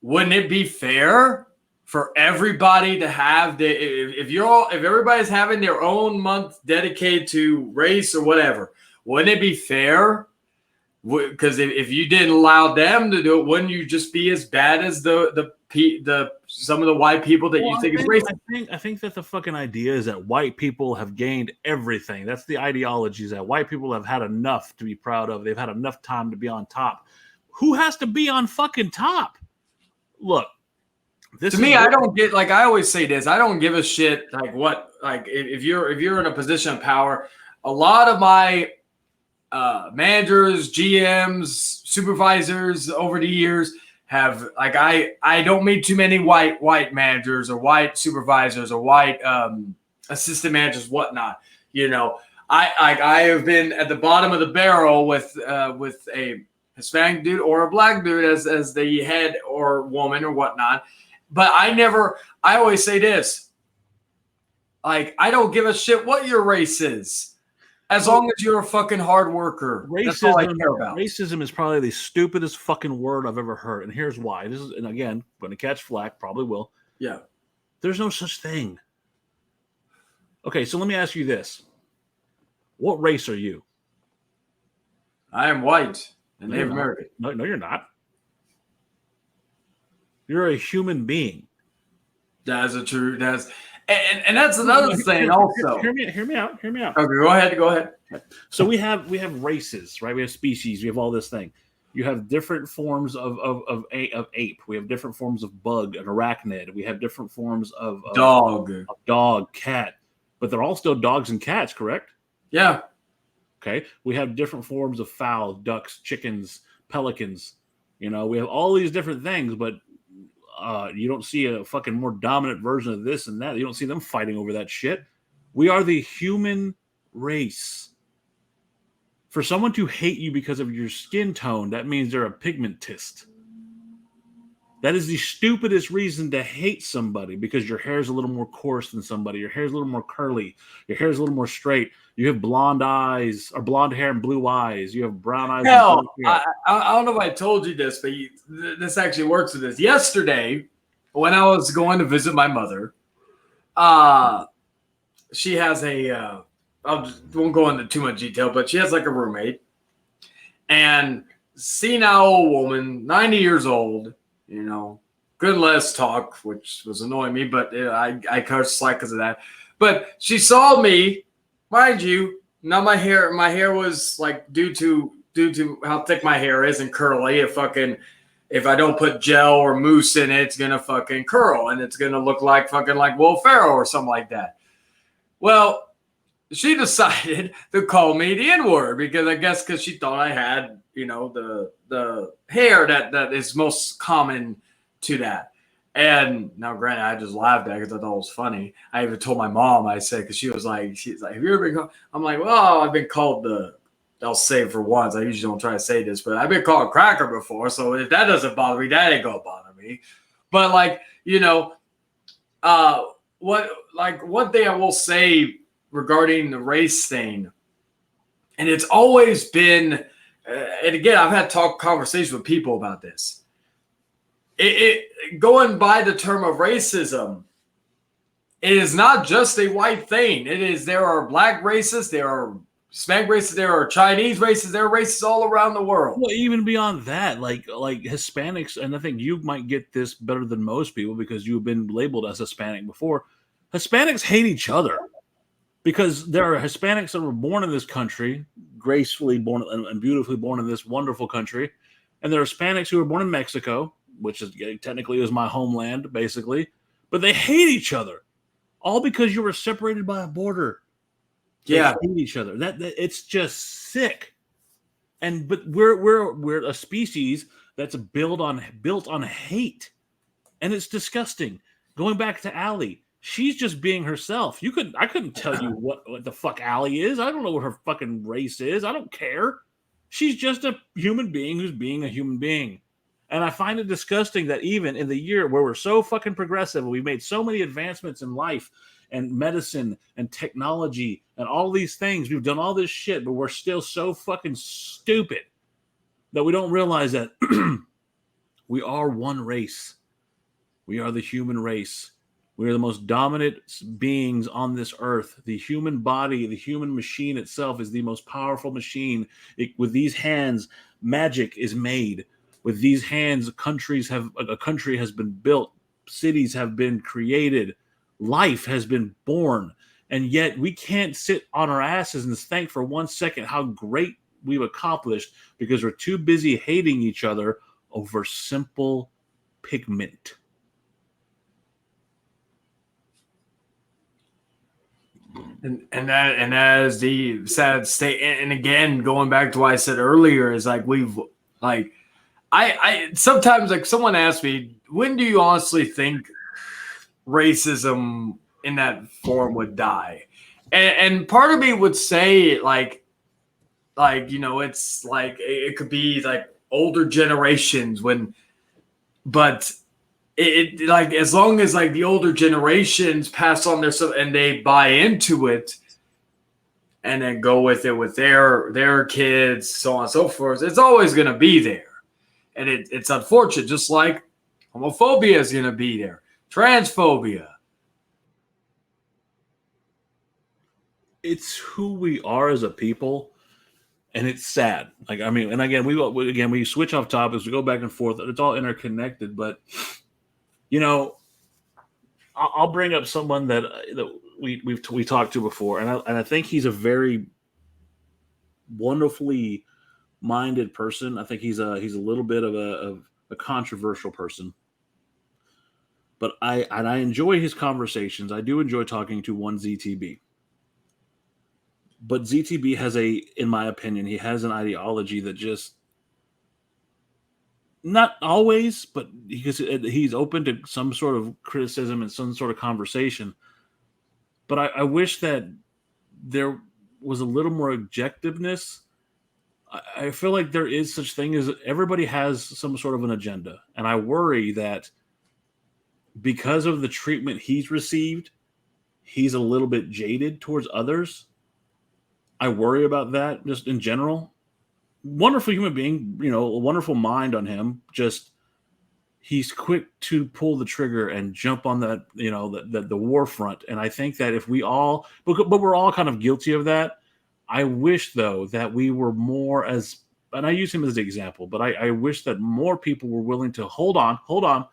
Wouldn't it be fair for everybody to have if everybody's having their own month dedicated to race or whatever, wouldn't it be fair? Because if you didn't allow them to do it, wouldn't you just be as bad as the some of the white people that you think is racist? I think that the fucking idea is that white people have gained everything. That's the ideology, is that white people have had enough to be proud of. They've had enough time to be on top. Who has to be on fucking top? Look. To me, I don't get, like I always say this, I don't give a shit like what, like if you're in a position of power. A lot of my managers, GMs, supervisors over the years have like I don't meet too many white managers or white supervisors or white assistant managers, whatnot. I have been at the bottom of the barrel with a Hispanic dude or a black dude as the head or woman or whatnot. But I always say this. Like, I don't give a shit what your race is. As long as you're a fucking hard worker. That's all I care about. Racism is probably the stupidest fucking word I've ever heard. And here's why. And again, going to catch flack, probably will. Yeah. There's no such thing. Okay, so let me ask you this. What race are you? I am white and Native American. No, you're not. You're a human being. That's and that's another thing also. Hear me out. Okay, go ahead. So we have races, right? We have species. We have all this thing. You have different forms of ape. We have different forms of bug, an arachnid. We have different forms of dog, cat. But they're all still dogs and cats, correct? Yeah. Okay. We have different forms of fowl, ducks, chickens, pelicans. We have all these different things, but you don't see a fucking more dominant version of this and that. You don't see them fighting over that shit. We are the human race. For someone to hate you because of your skin tone, that means they're a pigmentist. That is the stupidest reason to hate somebody, because your hair is a little more coarse than somebody. Your hair is a little more curly. Your hair is a little more straight. You have blonde eyes or blonde hair and blue eyes. You have brown eyes. Hell, I don't know if I told you this, but this actually works with this. Yesterday, when I was going to visit my mother, she has I won't go into too much detail, but she has like a roommate, and senile old woman, 90 years old. Couldn't let us talk, which was annoying me, but I cursed slack because of that. But she saw me, mind you. Now my hair was like due to how thick my hair is and curly. If I don't put gel or mousse in it, it's gonna fucking curl and it's gonna look like fucking like Will Ferrell or something like that. Well, she decided to call me the N-word because she thought I had, the hair that is most common to that. And now, granted, I just laughed at it because I thought it was funny. I even told my mom, I said, because she's like, have you ever been called? I'm like, well, I've been called I'll say it for once. I usually don't try to say this, but I've been called cracker before. So if that doesn't bother me, that ain't going to bother me. But one thing I will say regarding the race thing, and it's always been, and again, I've had conversations with people about this. It going by the term of racism, it is not just a white thing. There are black races, there are Hispanic races, there are Chinese races, there are races all around the world. Well, even beyond that, like Hispanics, and I think you might get this better than most people because you've been labeled as Hispanic before. Hispanics hate each other because there are Hispanics that were born in this country, gracefully born and beautifully born in this wonderful country, and there are Hispanics who were born in Mexico, which is technically is my homeland, basically, but they hate each other, all because you were separated by a border. They hate each other. That it's just sick. But we're a species that's built on hate, and it's disgusting. Going back to Allie, she's just being herself. I couldn't tell you what the fuck Allie is. I don't know what her fucking race is. I don't care. She's just a human being who's being a human being. And I find it disgusting that even in the year where we're so fucking progressive, we've made so many advancements in life and medicine and technology and all these things. We've done all this shit, but we're still so fucking stupid that we don't realize that we are one race. We are the human race. We are the most dominant beings on this earth. The human body, the human machine itself is the most powerful machine. With these hands, magic is made. With these hands, a country has been built. Cities have been created. Life has been born. And yet we can't sit on our asses and think for 1 second how great we've accomplished because we're too busy hating each other over simple pigment. And that is the sad state. And again, going back to what I said earlier, is like I sometimes, like, someone asked me, when do you honestly think racism in that form would die? And part of me would say it's like it could be like older generations but it like as long as like the older generations pass on their stuff and they buy into it and then go with it with their kids, so on and so forth, it's always going to be there. And it's unfortunate, just like homophobia is going to be there, transphobia. It's who we are as a people, and it's sad. Like, I mean, and again, we switch off topics, we go back and forth. It's all interconnected, but you know, I'll bring up someone that we talked to before, and I think he's a very wonderfully minded person. I think he's a little bit of a controversial person, but I enjoy his conversations. I do enjoy talking to one ZTB. But ZTB has in my opinion, he has an ideology that just not always, but because he's open to some sort of criticism and some sort of conversation. But I wish that there was a little more objectiveness. I feel like there is such thing as everybody has some sort of an agenda, and I worry that because of the treatment he's received, he's a little bit jaded towards others. I worry about that just in general. Wonderful human being, a wonderful mind on him. Just he's quick to pull the trigger and jump on that, the war front. And I think that if we all, but we're all kind of guilty of that. I wish though that we were more and I use him as an example, but I wish that more people were willing to hold on.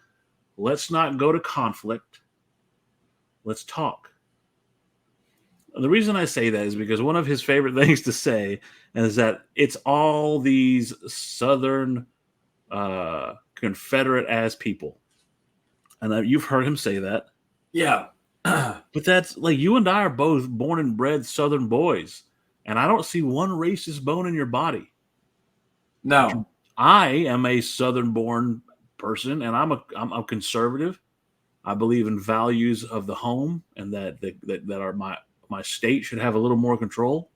Let's not go to conflict. Let's talk. The reason I say that is because one of his favorite things to say is that it's all these Southern Confederate ass people. And you've heard him say that. Yeah. But that's like you and I are both born and bred Southern boys. And I don't see one racist bone in your body. No. I am a Southern born person and I'm a conservative. I believe in values of the home and that are my state should have a little more control.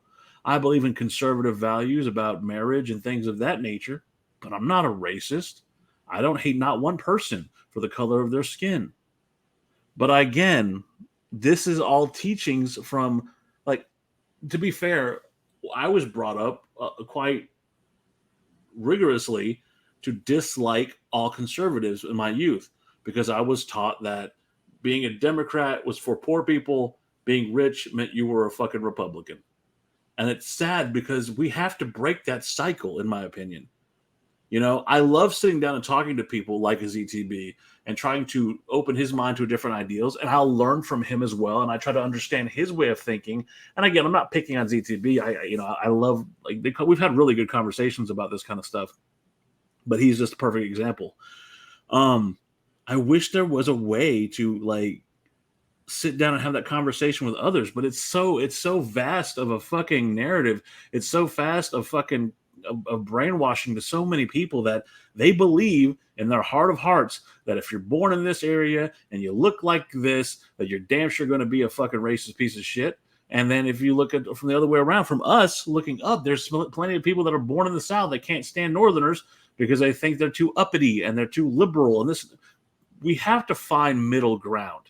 I believe in conservative values about marriage and things of that nature, but I'm not a racist. I don't hate not one person for the color of their skin. But again, this is all teachings from, like, to be fair, I was brought up quite rigorously to dislike all conservatives in my youth because I was taught that being a Democrat was for poor people, being rich meant you were a fucking Republican. And it's sad because we have to break that cycle, in my opinion. I love sitting down and talking to people like a ZTB and trying to open his mind to different ideals, and I'll learn from him as well. And I try to understand his way of thinking. And again, I'm not picking on ZTB. I love, we've had really good conversations about this kind of stuff, but he's just a perfect example. I wish there was a way to sit down and have that conversation with others, but it's so vast of a fucking narrative. It's so fast of fucking of brainwashing to so many people that they believe in their heart of hearts that if you're born in this area and you look like this, that you're damn sure going to be a fucking racist piece of shit. And then if you look at from the other way around, from us looking up, there's plenty of people that are born in the South that can't stand Northerners because they think they're too uppity and they're too liberal. And we have to find middle ground.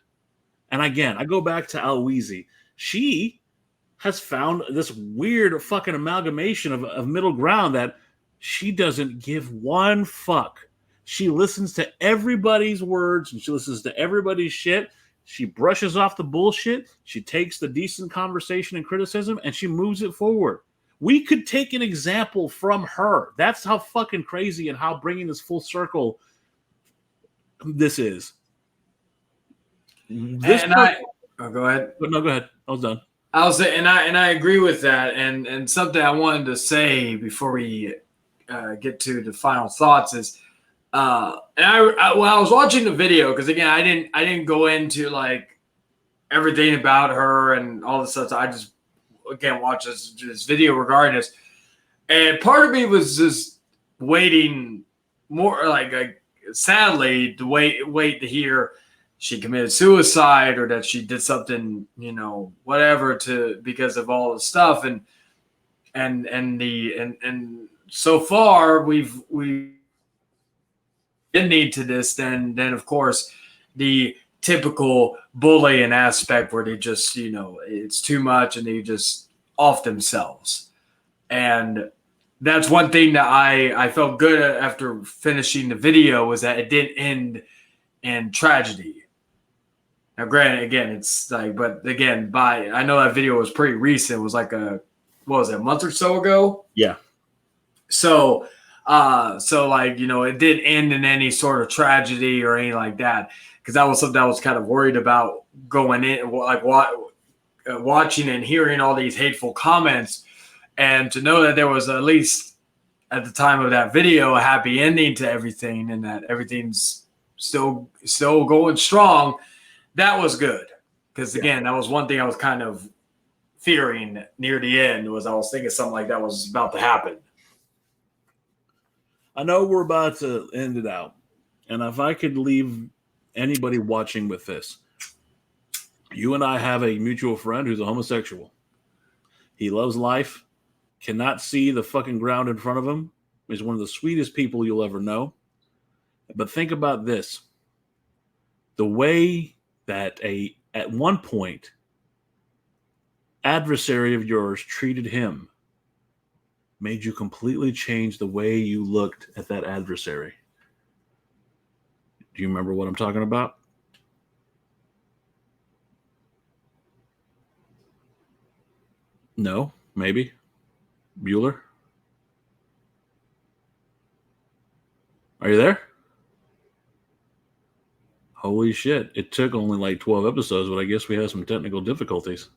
And again, I go back to Weezy. She has found this weird fucking amalgamation of middle ground that she doesn't give one fuck. She listens to everybody's words and she listens to everybody's shit. She brushes off the bullshit. She takes the decent conversation and criticism and she moves it forward. We could take an example from her. That's how fucking crazy and how bringing this full circle this is. Go ahead. No, go ahead. I was done. I was saying, and I agree with that. And something I wanted to say before we get to the final thoughts is, when I was watching the video, because again, I didn't go into like everything about her and all this stuff. So I just again watched this video regardless. And part of me was just waiting more, like sadly, to wait to hear she committed suicide or that she did something, whatever because of all the stuff and so far we ending to this, then of course the typical bullying aspect where they just it's too much and they just off themselves. And that's one thing that I felt good after finishing the video was that it didn't end in tragedy. Now, granted, again, it's like, but again, I know that video was pretty recent. It was like what was it, a month or so ago? Yeah. So, so like, it didn't end in any sort of tragedy or anything like that. Because that was something I was kind of worried about going in, like watching and hearing all these hateful comments. And to know that there was at least at the time of that video a happy ending to everything and that everything's still going strong, that was good. Because again, that was one thing I was kind of fearing near the end was I was thinking something like that was about to happen. I know we're about to end it out. And if I could leave anybody watching with this, you and I have a mutual friend who's a homosexual. He loves life, cannot see the fucking ground in front of him, is one of the sweetest people you'll ever know. But think about this. The way that at one point, adversary of yours treated him made you completely change the way you looked at that adversary. Do you remember what I'm talking about? No, maybe. Bueller? Are you there? Holy shit. It took only like 12 episodes, but I guess we had some technical difficulties.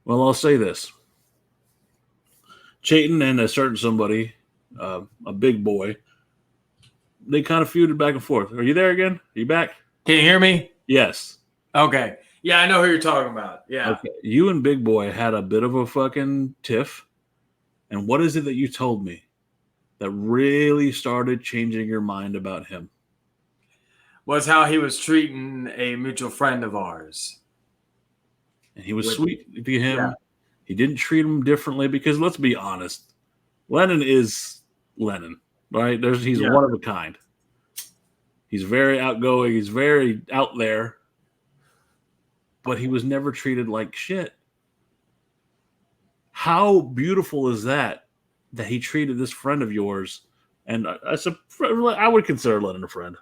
Well, I'll say this. Chayton and a certain somebody, a big boy, they kind of feuded back and forth. Are you there again? Are you back? Can you hear me? Yes. Okay. Yeah, I know who you're talking about. Yeah. Okay. You and Big Boy had a bit of a fucking tiff. And what is it that you told me that really started changing your mind about him? Was how he was treating a mutual friend of ours. And he was sweet to him. Yeah. He didn't treat him differently because let's be honest, Lennon is Lennon, right? He's one of a kind. He's very outgoing. He's very out there. But he was never treated like shit. How beautiful is that he treated this friend of yours? And I would consider Lennon a friend.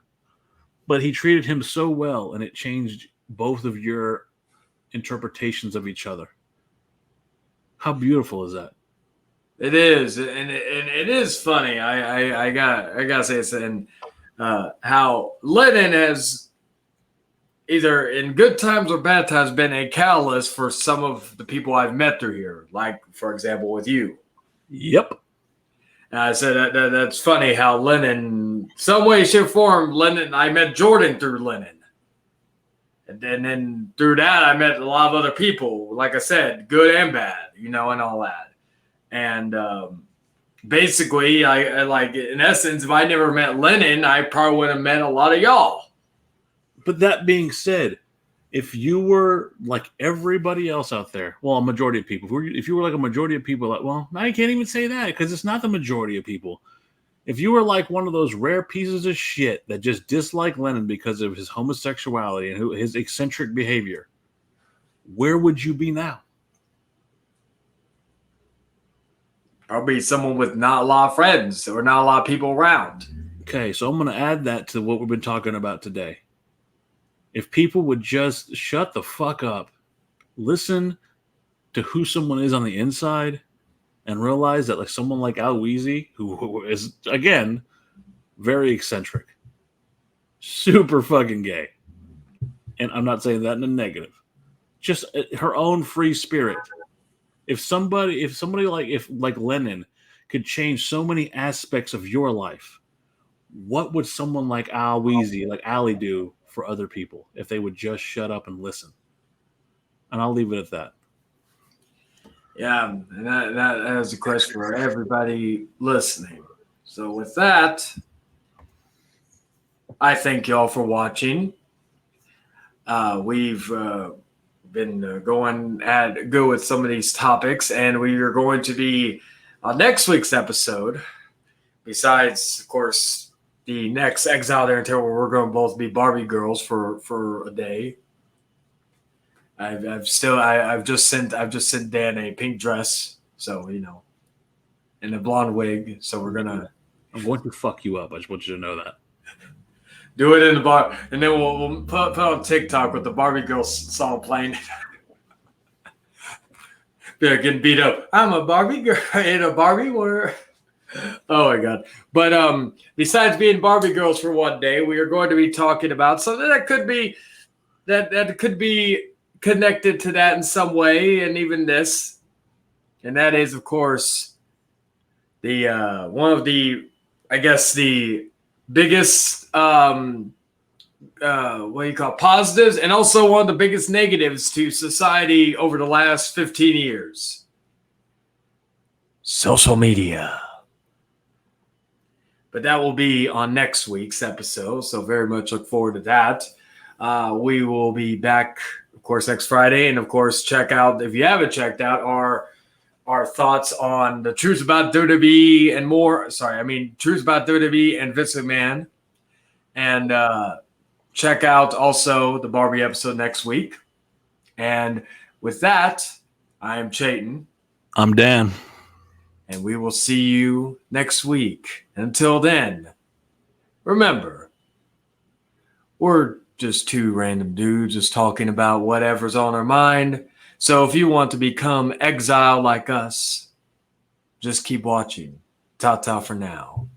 But he treated him so well, and it changed both of your interpretations of each other. How beautiful is that? It is, and it is funny. I gotta say it's and how Lennon has either in good times or bad times been a catalyst for some of the people I've met through here. Like for example, with you. Yep. And I said that's funny how Lennon, some way, shape, form, Lennon. I met Jordan through Lennon. And then through that, I met a lot of other people, like I said, good and bad, and all that. And basically, I like, in essence, if I never met Lennon, I probably would have met a lot of y'all. But that being said, if you were like everybody else out there, well, a majority of people, if you were like a majority of people, well, I can't even say that because it's not the majority of people. If you were like one of those rare pieces of shit that just dislike Lennon because of his homosexuality and his eccentric behavior, where would you be now? I'll be someone with not a lot of friends or not a lot of people around. Okay, so I'm going to add that to what we've been talking about today. If people would just shut the fuck up, listen to who someone is on the inside, and realize that like someone like Weezy, who is, again, very eccentric, super fucking gay. And I'm not saying that in a negative. Just her own free spirit. If somebody like Lennon could change so many aspects of your life, what would someone like Weezy, like Ali, do for other people if they would just shut up and listen? And I'll leave it at that. Yeah, and that is a question for everybody listening. So with that, I thank y'all for watching. We've been go with some of these topics, and we are going to be On next week's episode, besides, of course, the next Exiled there where we're going to both be Barbie girls for a day. I've just sent Dan a pink dress, so and a blonde wig. So we're gonna. I'm going to fuck you up. I just want you to know that. Do it in the bar, and then we'll put on TikTok with the Barbie girls song playing. They're getting beat up. I'm a Barbie girl in a Barbie world. Oh my god! But besides being Barbie girls for one day, we are going to be talking about something that could be connected to that in some way, and even this, and that is, of course, the one of the, I guess, the biggest positives, and also one of the biggest negatives to society over the last 15 years. Social media. But that will be on next week's episode, so very much look forward to that. We will be back, of course, next Friday, and of course, check out, if you haven't checked out, our thoughts on the truth about WWE and more. Truth about WWE and Vince McMahon. And check out also the Barbie episode next week. And with that, I am Chayton. I'm Dan. And we will see you next week. Until then, remember, we're just two random dudes just talking about whatever's on our mind. So if you want to become exiled like us, just keep watching. Ta-ta for now.